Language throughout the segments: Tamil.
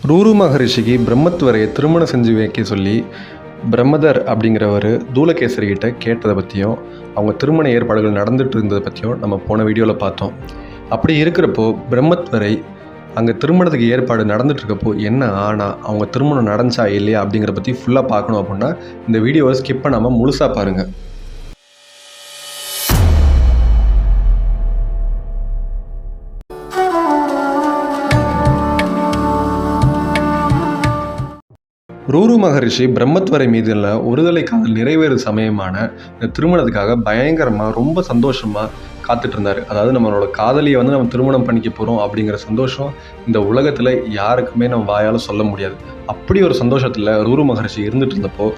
ரூரு மகரிஷிக்கு பிரம்மத்வரையை திருமணம் செஞ்சு வைக்க சொல்லி பிரம்மதர் அப்படிங்கிறவர் தூலகேசரி கிட்ட கேட்டதை பற்றியும் அவங்க திருமண ஏற்பாடுகள் நடந்துட்டு இருந்ததை பற்றியும் நம்ம போன வீடியோவில் பார்த்தோம். அப்படி இருக்கிறப்போ பிரம்மத்வரை அங்கே திருமணத்துக்கு ஏற்பாடு நடந்துட்டுருக்கப்போ என்ன ஆனால் அவங்க திருமணம் நடந்துச்சா இல்லையா அப்படிங்கிறத பற்றி ஃபுல்லாக பார்க்கணும் அப்படின்னா இந்த வீடியோவை ஸ்கிப் பண்ணாமல் முழுசாக பாருங்கள். ரூரு மகரிஷி பிரம்மத்வரை மீதுள்ள ஒருதலை காதல் நிறைவேறு சமயமான இந்த திருமணத்துக்காக பயங்கரமாக ரொம்ப சந்தோஷமாக காத்துட்டு இருந்தார். அதாவது நம்மளோட காதலியை நம்ம திருமணம் பண்ணிக்க போகிறோம் அப்படிங்கிற சந்தோஷம் இந்த உலகத்தில் யாருக்குமே நம்ம வாயால் சொல்ல முடியாது. அப்படி ஒரு சந்தோஷத்தில் ரூரு மகரிஷி இருந்துட்டு இருந்தப்போ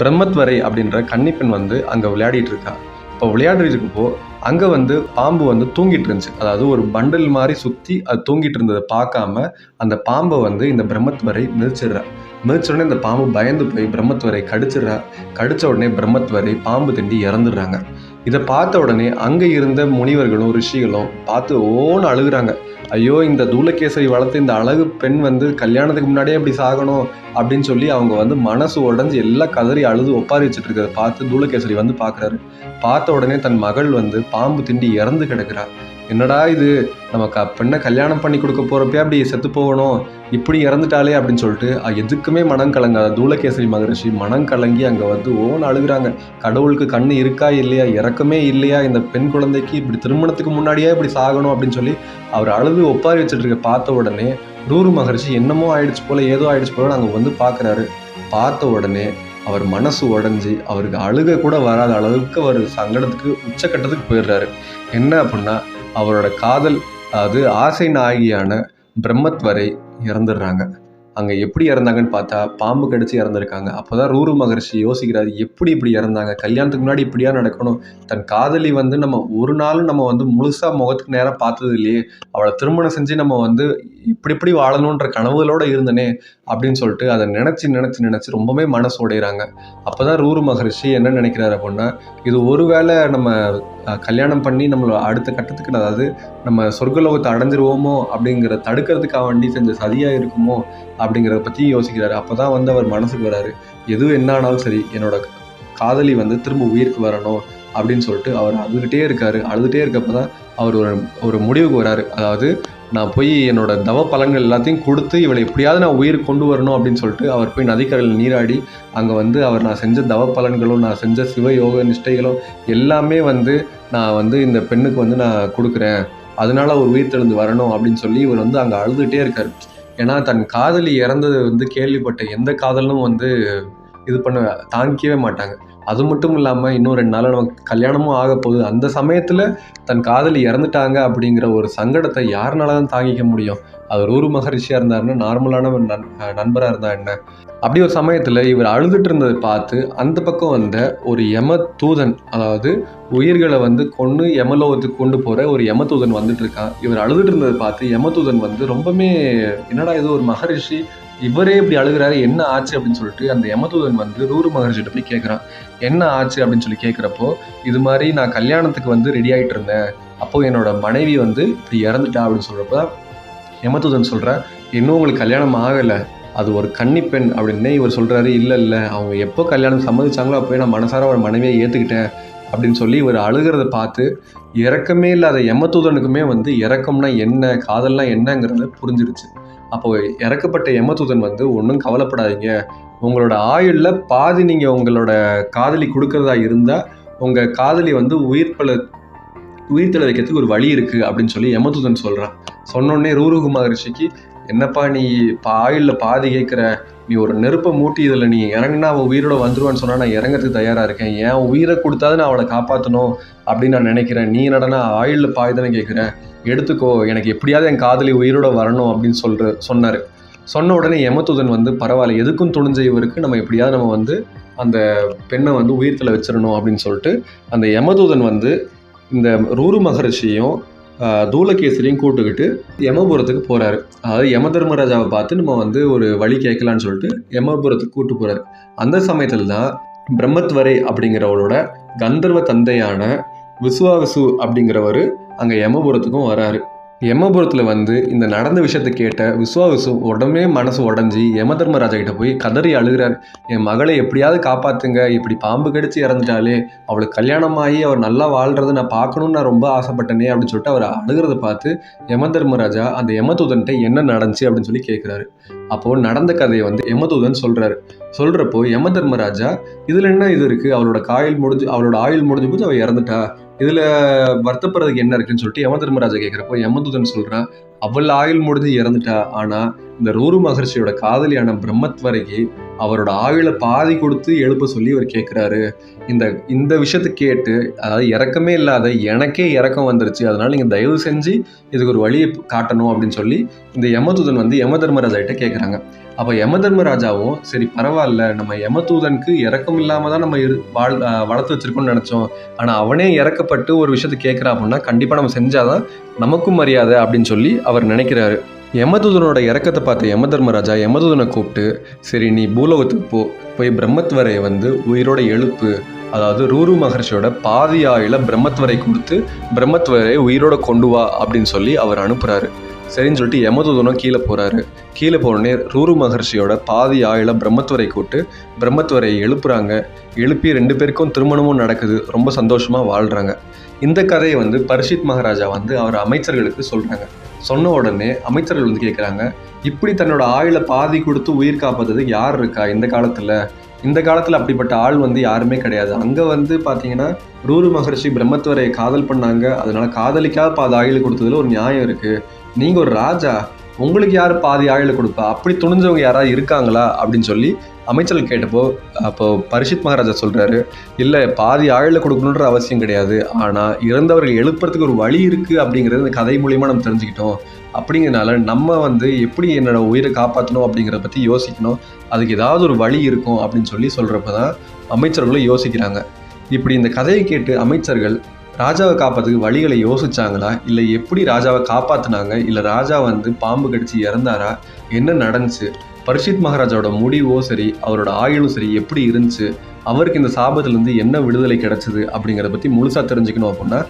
பிரம்மத்வரை அப்படின்ற கன்னிப்பெண் அங்கே விளையாடிட்டு இருக்கா. இப்போ விளையாடிட்டு இருக்கப்போ அங்கே பாம்பு தூங்கிட்டு இருந்துச்சு. அதாவது ஒரு பண்டில் மாதிரி சுற்றி அது தூங்கிட்டு இருந்ததை பார்க்காம அந்த பாம்பை இந்த பிரம்மத்வரை மிதிச்சிடுறா. மிதிச்ச உடனே இந்த பாம்பு பயந்து போய் பிரம்மத்வரை கடிச்சிடுறா. கடிச்ச உடனே பிரம்மத்வரை பாம்பு திண்டி இறந்துடுறாங்க. இதை பார்த்த உடனே அங்கே இருந்த முனிவர்களும் ரிஷிகளும் பார்த்து ஓன்னு அழுகுறாங்க. ஐயோ, இந்த தூலகேசரி வளர்த்து இந்த அழகு பெண் கல்யாணத்துக்கு முன்னாடியே அப்படி சாகணும் அப்படின்னு சொல்லி அவங்க மனசு உடஞ்சி எல்லாம் கதறி அழுது ஒப்பாரி வச்சுட்டு இருக்கிறத பார்த்து தூலகேசரி பார்க்குறாரு. பார்த்த உடனே தன் மகள் பாம்பு திண்டி இறந்து கிடக்குறா. என்னடா இது, நம்ம பெண்ணை கல்யாணம் பண்ணி கொடுக்க போகிறப்பே அப்படி செத்து போகணும், இப்படி இறந்துட்டாலே அப்படின்னு சொல்லிட்டு எதுக்குமே மனம் கலங்காத தூலகேசரி மகரிஷி மனம் கலங்கி அங்கே ஓன்னு அழுகுறாங்க. கடவுளுக்கு கண்ணு இருக்கா இல்லையா, இறக்கமே இல்லையா, இந்த பெண் குழந்தைக்கு இப்படி திருமணத்துக்கு முன்னாடியே இப்படி சாகணும் அப்படின்னு சொல்லி அவர் அழுது ஒப்பாரி வச்சுட்டு இருக்க பார்த்த உடனே ரூரு மகரிஷி என்னமோ ஆயிடுச்சு போல, ஏதோ ஆயிடுச்சு போல அங்கே பார்க்குறாரு. பார்த்த உடனே அவர் மனசு உடஞ்சி அவருக்கு அழுக கூட வராத அளவுக்கு அவர் சங்கடத்துக்கு உச்சக்கட்டத்துக்கு போயிடுறாரு. என்ன அப்படின்னா அவரோட காதல், அதாவது ஆசை நாயகியான பிரம்மத்வரை இறந்துடுறாங்க. அங்கே எப்படி இறந்தாங்கன்னு பார்த்தா பாம்பு கடிச்சு இறந்துருக்காங்க. அப்போ தான் ரூரு மகரிஷி யோசிக்கிறாரு, எப்படி இப்படி இறந்தாங்க, கல்யாணத்துக்கு முன்னாடி இப்படியா நடக்கணும், தன் காதலி நம்ம ஒரு நாளும் நம்ம முழுசாக முகத்துக்கு நேராக பார்த்தது இல்லையே, அவளை திருமணம் செஞ்சு நம்ம இப்படி வாழணுன்ற கனவுகளோடு இருந்தனே அப்படின்னு சொல்லிட்டு அதை நினச்சி ரொம்பவே மனசு உடையிறாங்க. அப்போ தான் ரூரு மகரிஷி என்ன நினைக்கிறாரு அப்படின்னா, இது ஒருவேளை நம்ம கல்யாணம் பண்ணி நம்மளை அடுத்த கட்டத்துக்கு, அதாவது நம்ம சொர்க்கலோகத்தை அடைஞ்சிருவோமோ அப்படிங்கிற தடுக்கிறதுக்காக வேண்டி செஞ்ச சதியாக இருக்குமோ அப்படிங்கிறத பற்றி யோசிக்கிறாரு. அப்போ தான் அவர் மனசுக்கு வராரு, எது என்ன ஆனாலும் சரி என்னோட காதலி திரும்ப உயிருக்கு வரணும் அப்படின்னு சொல்லிட்டு அவர் அழுதுகிட்டே இருக்கப்போ தான் அவர் ஒரு முடிவுக்கு வராரு. அதாவது நான் போய் என்னோட தவ பலன்கள் எல்லாத்தையும் கொடுத்து இவளை எப்படியாவது நான் உயிருக்கு கொண்டு வரணும் அப்படின்னு சொல்லிட்டு அவர் போய் நதிக்கரையில் நீராடி அங்கே அவர் நான் செஞ்ச தவ பலன்களும் நான் செஞ்ச சிவயோக நிஷ்டைகளும் எல்லாமே நான் இந்த பெண்ணுக்கு நான் கொடுக்குறேன், அதனால ஒரு உயிர் தெழுந்து வரணும் அப்படின்னு சொல்லி இவர் அங்கே அழுதுகிட்டே இருக்கார். ஏன்னா தன் காதலி இறந்தது கேள்விப்பட்ட எந்த காதலும் இது பண்ண தாங்கிக்கவே மாட்டாங்க. அது மட்டும் இல்லாமல் இன்னும் 2 நாள் நமக்கு கல்யாணமும் ஆக போகுது. அந்த சமயத்தில் தன் காதலி இறந்துட்டாங்க அப்படிங்கிற ஒரு சங்கடத்தை யாருனால தான் தாங்கிக்க முடியும்? அது ரூரு மகரிஷியாக இருந்தாருன்னா, நார்மலான ஒரு நண்பராக இருந்தால் என்ன? அப்படி ஒரு சமயத்தில் இவர் அழுதுட்டு இருந்ததை பார்த்து அந்த பக்கம் ஒரு யம தூதன், அதாவது உயிர்களை கொன்று யமலோகத்துக்கு கொண்டு போகிற ஒரு யமதூதன் வந்துட்டு இருக்கான். இவர் அழுதுட்டு இருந்ததை பார்த்து யமதூதன் ரொம்பவே என்னடா இது, ஒரு மகரிஷி இவரே இப்படி அழுகிறாரு, என்ன ஆச்சு அப்படின்னு சொல்லிட்டு அந்த யமதூதன் ரூரு மகரிஷிட்ட போய் கேட்குறான். என்ன ஆச்சு அப்படின்னு சொல்லி கேட்குறப்போ, இது மாதிரி நான் கல்யாணத்துக்கு ரெடி ஆகிட்டு இருந்தேன், அப்போது என்னோட மனைவி இப்படி இறந்துட்டா அப்படின்னு சொல்கிறப்ப யமதூதன் சொல்கிறேன், இன்னும் உங்களுக்கு கல்யாணம் ஆகலை, அது ஒரு கன்னிப்பெண் அப்படின்னே இவர் சொல்கிறாரு. இல்லை, அவங்க எப்போ கல்யாணம் சம்மதிச்சாங்களோ அப்போயே நான் மனசார அவள் மனைவியை ஏற்றுக்கிட்டேன் அப்படின்னு சொல்லி இவர் அழுகிறத பார்த்து இறக்கமே இல்லாத யமதூதனுக்குமே இறக்கம்னா என்ன, காதல்னா என்னங்கிறத புரிஞ்சிருச்சு. அப்போ இறக்கப்பட்ட யமதூதன் ஒன்றும் கவலைப்படாதீங்க, உங்களோட ஆயுளில் பாதி நீங்கள் உங்களோட காதலி கொடுக்கறதா இருந்தால் உங்கள் காதலி உயிர் தழ வைக்கிறதுக்கு ஒரு வழி இருக்குது அப்படின்னு சொல்லி யமதூதன் சொல்கிறான். சொன்னோடனே ரூரு மகரிஷிக்கு, என்னப்பா நீ ஆயுளில் பாதி கேட்குற, நீ ஒரு நெருப்பை மூட்டி இதில் நீ இறங்குனா அவள் உயிரோட வந்துடுவான்னு சொன்னால் நான் இறங்கிறதுக்கு தயாராக இருக்கேன், ஏன் உயிரை கொடுத்தாது நான் அவளை காப்பாற்றணும் அப்படின்னு நான் நினைக்கிறேன், நீ என்னடனா ஆயுளில் பாதி தானே கேட்குறேன், எடுத்துக்கோ, எனக்கு எப்படியாவது என் காதலி உயிரோட வரணும் அப்படின்னு சொன்னார். சொன்ன உடனே யமதூதன் பரவாயில்ல, எதுக்கும் துணிஞ்ச இவருக்கு நம்ம எப்படியாவது நம்ம அந்த பெண்ணை உயிர்த்தலை வச்சிடணும் அப்படின்னு சொல்லிட்டு அந்த யமதூதன் இந்த ரூரு மகரிஷியும் தூலகேசரியும் கூட்டுக்கிட்டு யமபுரத்துக்கு போகிறாரு. அதாவது யம தர்மராஜாவை பார்த்து நம்ம ஒரு வழி கேட்கலான்னு சொல்லிட்டு யமபுரத்துக்கு கூட்டு போகிறாரு. அந்த சமயத்தில் தான் பிரம்மத்வரை அப்படிங்கிறவளோட கந்தர்வ தந்தையான விசுவாவிசு அப்படிங்கிறவர் அங்கே யமபுரத்துக்கும் வராரு. யமபுரத்தில் வந்து இந்த நடந்த விஷயத்தை கேட்ட விஸ்வாவசு உடனே மனசு உடஞ்சி யமதர்மராஜா கிட்ட போய் கதறி அழுகிறார். என் மகளை எப்படியாவது காப்பாத்துங்க, இப்படி பாம்பு கடிச்சு இறந்துட்டாலே, அவளுக்கு கல்யாணமாகி அவர் நல்லா வாழ்றதை நான் பார்க்கணும்னு நான் ரொம்ப ஆசைப்பட்டனே அப்படின்னு சொல்லிட்டு அவர் அழுகிறத பார்த்து யமதர்மராஜா அந்த யமதூதன்ட்ட என்ன நடந்துச்சு அப்படின்னு சொல்லி கேட்குறாரு. அப்போது நடந்த கதையை வந்து யமதூதன் சொல்கிறாரு. சொல்கிறப்போ யமதர்மராஜா இதில் என்ன இது இருக்குது, அவளோட ஆயுள் முடிஞ்சு போது அவள் இறந்துட்டா, இதில் வருத்தப்படுறதுக்கு என்ன இருக்குன்னு சொல்லிட்டு யமதர்மராஜா கேட்குறப்போ யமதூதன் சொல்கிறான், அவள் ஆயுள் முடிஞ்சு இறந்துட்டா, ஆனால் இந்த ரூரு மகர்ஷியோட காதலியான பிரம்மத்வரைக்கு அவரோட ஆயுளை பாதி கொடுத்து எழுப்ப சொல்லி அவர் கேட்குறாரு. இந்த விஷயத்தை கேட்டு, அதாவது இறக்கமே இல்லாத எனக்கே இறக்கம் வந்துருச்சு, அதனால நீங்கள் தயவு செஞ்சு இதுக்கு ஒரு வழியை காட்டணும் அப்படின்னு சொல்லி இந்த யமதூதன் வந்து யமதர்மராஜா கிட்ட கேட்குறாங்க. அப்போ யமதர்மராஜாவும் சரி பரவாயில்ல, நம்ம யமதூதனுக்கு இறக்கம் இல்லாமல் தான் நம்ம வளர்த்து வச்சிருக்கோம்னு நினச்சோம், ஆனால் அவனே இறக்கப்பட்டு ஒரு விஷயத்தை கேட்குறான் அப்படின்னா கண்டிப்பாக நம்ம செஞ்சாதான் நமக்கும் மரியாதை அப்படின்னு சொல்லி அவர் நினைக்கிறாரு. யமதூதனோட இறக்கத்தை பார்த்த யமதர்மராஜா யமதூதனை கூப்பிட்டு, சரி நீ பூலோகத்துக்கு போய் பிரம்மத்வரையை வந்து உயிரோட எழுப்பு, அதாவது ரூரு மகர்ஷியோட பாதி ஆயுள பிரம்மத்வரை கொடுத்து பிரம்மத்வரை உயிரோட கொண்டு வா அப்படின்னு சொல்லி அவர் அனுப்புகிறாரு. சரின்னு சொல்லிட்டு யமதூதனும் கீழே போகிறாரு. கீழே போனோடனே ரூரு மகர்ஷியோட பாதி ஆயுள பிரம்மத்வரை கூப்பிட்டு பிரம்மத்வரை எழுப்புறாங்க. எழுப்பி 2 பேருக்கும் திருமணமும் நடக்குது. ரொம்ப சந்தோஷமாக வாழ்கிறாங்க. இந்த கதையை வந்து பரிஷித் மகாராஜா வந்து அவர் அமைச்சர்களுக்கு சொல்கிறாங்க. சொன்ன உடனே அமைச்சர்கள் வந்து கேட்குறாங்க, இப்படி தன்னோட ஆயுளை பாதி கொடுத்து உயிர் காப்பாற்றுறதுக்கு யார் இருக்கா இந்த காலத்தில் அப்படிப்பட்ட ஆள் வந்து யாருமே கிடையாது. அங்கே வந்து பார்த்தீங்கன்னா ரூரு மகர்ஷி பிரம்மத்வரை காதல் பண்ணாங்க, அதனால காதலிக்காக பாதி ஆயுள் கொடுத்ததுல ஒரு நியாயம் இருக்குது. நீங்கள் ஒரு ராஜா, உங்களுக்கு யார் பாதி ஆயுளை கொடுப்பா, அப்படி துணிஞ்சவங்க யாராவது இருக்காங்களா அப்படின்னு சொல்லி அமைச்சர்கள் கேட்டப்போ அப்போ பரிஷித் மகாராஜா சொல்கிறாரு, இல்லை பாதி ஆயுளை கொடுக்கணுன்ற அவசியம் கிடையாது, ஆனால் இறந்தவர்கள் எழுப்புறதுக்கு ஒரு வழி இருக்குது அப்படிங்கிறது இந்த கதை மூலியமாக நம்ம தெரிஞ்சுக்கிட்டோம். அப்படிங்கிறனால நம்ம வந்து எப்படி என்னோட உயிரை காப்பாற்றணும் அப்படிங்கிறத பற்றி யோசிக்கணும், அதுக்கு ஏதாவது ஒரு வழி இருக்கும் அப்படின்னு சொல்லி சொல்கிறப்ப தான் அமைச்சர்களும் யோசிக்கிறாங்க. இப்படி இந்த கதையை கேட்டு அமைச்சர்கள் ராஜாவை காப்பாற்றுக்கு வழிகளை யோசிச்சாங்களா, இல்லை எப்படி ராஜாவை காப்பாற்றினாங்க, இல்லை ராஜா வந்து பாம்பு கடிச்சு இறந்தாரா, என்ன நடந்துச்சு, பரிஷித் மகாராஜாவோட முடிவோ சரி அவரோட ஆயுளும் சரி எப்படி இருந்துச்சு, அவருக்கு இந்த சாபத்துலேருந்து என்ன விடுதலை கிடைச்சிது அப்படிங்கிறத பற்றி முழுசாக தெரிஞ்சுக்கணும் அப்படின்னா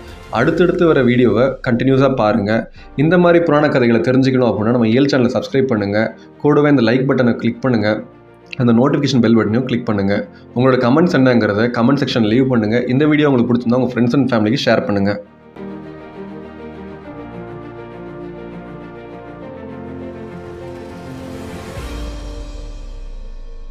அடுத்தடுத்து வர வீடியோவை கண்டினியூஸாக பாருங்கள். இந்த மாதிரி புராண கதைகளை தெரிஞ்சுக்கணும் அப்படின்னா நம்ம ஏல் சேனலை சப்ஸ்கிரைப் பண்ணுங்கள். கூடவே இந்த லைக் பட்டனை கிளிக் பண்ணுங்கள், அந்த நோட்டிஃபிகேஷன் பெல் பட்டனையும் கிளிக் பண்ணுங்கள். உங்களோட கமெண்ட்ஸ் என்னங்கிறத கமெண்ட் செக்ஷன் லீவ் பண்ணுங்கள். இந்த வீடியோ உங்களுக்கு பிடிச்சிருந்தா உங்கள் ஃப்ரெண்ட்ஸ் அண்ட் ஃபேமிலிக்கு ஷேர் பண்ணுங்கள்.